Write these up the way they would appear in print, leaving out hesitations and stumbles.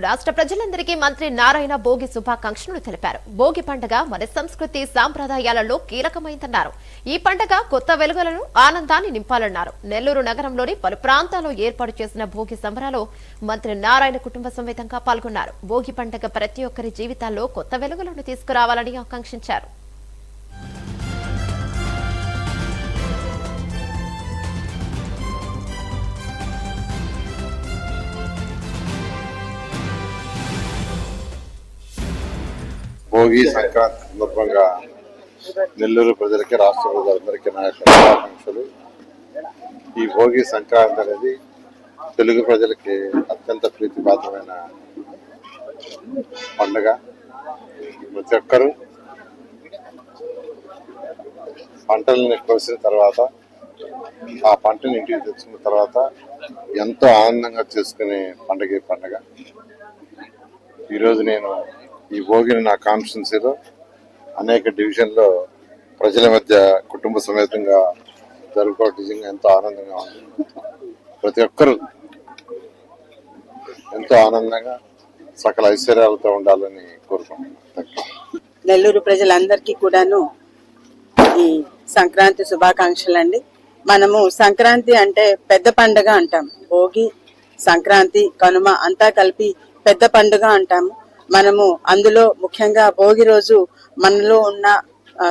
రాష్ట్ర ప్రజలందరికీ మంత్రి నారాయణ భోగి శుభాకాంక్షలు తెలిపారు. భోగి పండుగ మన సంస్కృతి సాంప్రదాయాలలో కీలకమైందన్నారు. ఈ పండుగ కొత్త వెలుగులను ఆనందాన్ని నింపాలన్నారు. నెల్లూరు నగరంలోని పలు ప్రాంతాల్లో ఏర్పాటు చేసిన భోగి సంబరాల్లో మంత్రి నారాయణ కుటుంబ సమేతంగా పాల్గొన్నారు. భోగి పండుగ ప్రతి ఒక్కరి జీవితాల్లో కొత్త వెలుగులను తీసుకురావాలని ఆకాంక్షించారు. భోగి సంక్రాంతి సందర్భంగా నెల్లూరు ప్రజలకి రాష్ట్ర ప్రజలందరికీ నా యొక్క శుభాకాంక్షలు. ఈ భోగి సంక్రాంతి అనేది తెలుగు ప్రజలకి అత్యంత ప్రీతిపాత్రమైన పండుగ. ప్రతి ఒక్కరూ పంటలను కోసిన తర్వాత ఆ పంటను ఇంటికి తెచ్చుకున్న తర్వాత ఎంతో ఆనందంగా చేసుకునే పండుగ ఈ పండుగ. ఈరోజు నేను ఈ భోగిని నా కాన్స్టిట్యున్సీలో అనేక డివిజన్లో ప్రజల మధ్య కుటుంబ సమేతంగా జరుపుకోవడం నిజంగా ఎంతో ఆనందంగా ఉంది. ప్రతి ఒక్కరూ ఎంతో ఆనందంగా సకల ఐశ్వర్యాలతో ఉండాలని కోరుకుంటున్నాను. నెల్లూరు ప్రజలందరికీ కూడాను ఈ సంక్రాంతి శుభాకాంక్షలు అండి. మనము సంక్రాంతి అంటే పెద్ద పండుగ అంటాం. భోగి, సంక్రాంతి, కనుమ అంతా కలిపి పెద్ద పండుగ అంటాము. మనము అందులో ముఖ్యంగా భోగి రోజు మనలో ఉన్న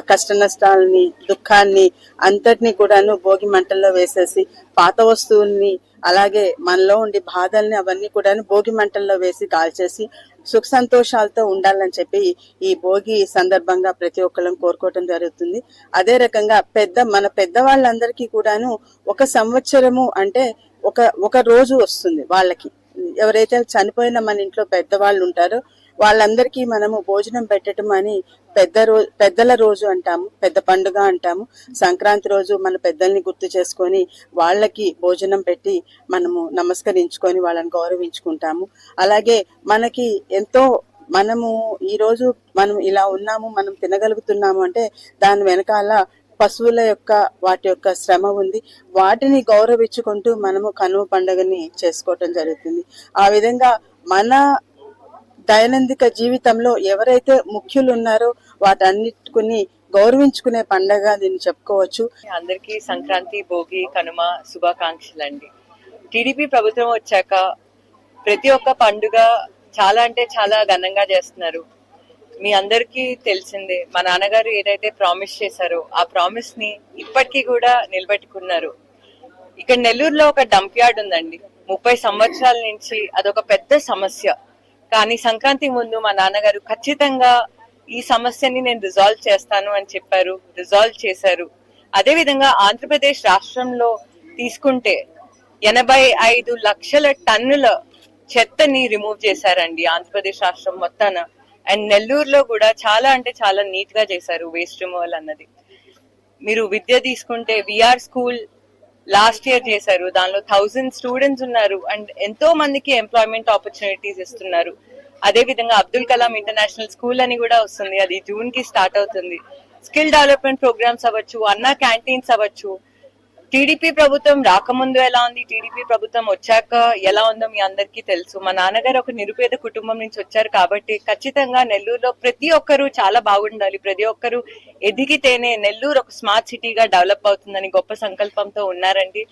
కష్ట నష్టాలని, దుఃఖాన్ని అంతటినీ కూడాను భోగి మంటల్లో వేసేసి, పాత వస్తువుల్ని అలాగే మనలో ఉండి బాధల్ని అవన్నీ కూడాను భోగి మంటల్లో వేసి కాల్చేసి సుఖ సంతోషాలతో ఉండాలని చెప్పి ఈ భోగి సందర్భంగా ప్రతి ఒక్కళ్ళం కోరుకోవటం జరుగుతుంది. అదే రకంగా మన పెద్దవాళ్ళందరికీ కూడాను ఒక సంవత్సరము అంటే ఒక రోజు వస్తుంది. వాళ్ళకి ఎవరైతే చనిపోయిన మన ఇంట్లో పెద్దవాళ్ళు ఉంటారో వాళ్ళందరికీ మనము భోజనం పెట్టడం అని పెద్దల రోజు అంటాము, పెద్ద పండుగ అంటాము. సంక్రాంతి రోజు మన పెద్దల్ని గుర్తు చేసుకొని వాళ్ళకి భోజనం పెట్టి మనము నమస్కరించుకొని వాళ్ళని గౌరవించుకుంటాము. అలాగే మనకి ఎంతో ఈ రోజు మనం ఇలా ఉన్నాము, మనం తినగలుగుతున్నాము అంటే దాని వెనకాల పశువుల వాటి యొక్క శ్రమ ఉంది. వాటిని గౌరవించుకుంటూ మనము కనుమ పండుగని చేసుకోవటం జరుగుతుంది. ఆ విధంగా మన దైనందిక జీవితంలో ఎవరైతే ముఖ్యులు ఉన్నారో వాటన్నిటిని గౌరవించుకునే పండుగ దీన్ని చెప్పుకోవచ్చు. అందరికీ సంక్రాంతి, భోగి, కనుమ శుభాకాంక్షలు అండి. టీడీపీ ప్రభుత్వం వచ్చాక ప్రతి ఒక్క పండుగ చాలా అంటే చాలా ఘనంగా చేస్తున్నారు. మీ అందరికీ తెలిసిందే, మా నాన్నగారు ఏదైతే ప్రామిస్ చేశారో ఆ ప్రామిస్ ని ఇప్పటికీ కూడా నిలబెట్టుకున్నారు. ఇక్కడ నెల్లూరులో ఒక డంప్ యార్డ్ ఉందండి. 30 సంవత్సరాల నుంచి అదొక పెద్ద సమస్య. కానీ సంక్రాంతి ముందు మా నాన్నగారు ఖచ్చితంగా ఈ సమస్యని నేను రిజాల్వ్ చేస్తాను అని చెప్పారు, రిజాల్వ్ చేశారు. అదే విధంగా ఆంధ్రప్రదేశ్ రాష్ట్రంలో తీసుకుంటే 85 లక్షల టన్నుల చెత్తని రిమూవ్ చేశారండి ఆంధ్రప్రదేశ్ రాష్ట్రం మొత్తాన. అండ్ నెల్లూరులో కూడా చాలా అంటే చాలా నీట్ గా చేశారు వేస్ట్ రిమూవల్ అన్నది. మీరు విద్య తీసుకుంటే విఆర్ స్కూల్ లాస్ట్ ఇయర్ చేశారు. దానిలో 1000 స్టూడెంట్స్ ఉన్నారు అండ్ ఎంతో మందికి ఎంప్లాయ్మెంట్ ఆపర్చునిటీస్ ఇస్తున్నారు. అదే విధంగా అబ్దుల్ కలాం ఇంటర్నేషనల్ స్కూల్ అని కూడా వస్తుంది, అది జూన్ కి స్టార్ట్ అవుతుంది. స్కిల్ డెవలప్మెంట్ ప్రోగ్రామ్స్ అవ్వచ్చు, అన్నా క్యాంటీన్స్ అవ్వచ్చు. టీడీపీ ప్రభుత్వం రాకముందు ఎలా ఉంది, టీడీపీ ప్రభుత్వం వచ్చాక ఎలా ఉందో మీ అందరికీ తెలుసు. మా నాన్నగారు ఒక నిరుపేద కుటుంబం నుంచి వచ్చారు కాబట్టి ఖచ్చితంగా నెల్లూరులో ప్రతి ఒక్కరూ చాలా బాగుండాలి, ప్రతి ఒక్కరూ ఎదిగితేనే నెల్లూరు ఒక స్మార్ట్ సిటీగా డెవలప్ అవుతుందని గొప్ప సంకల్పంతో ఉన్నారండి.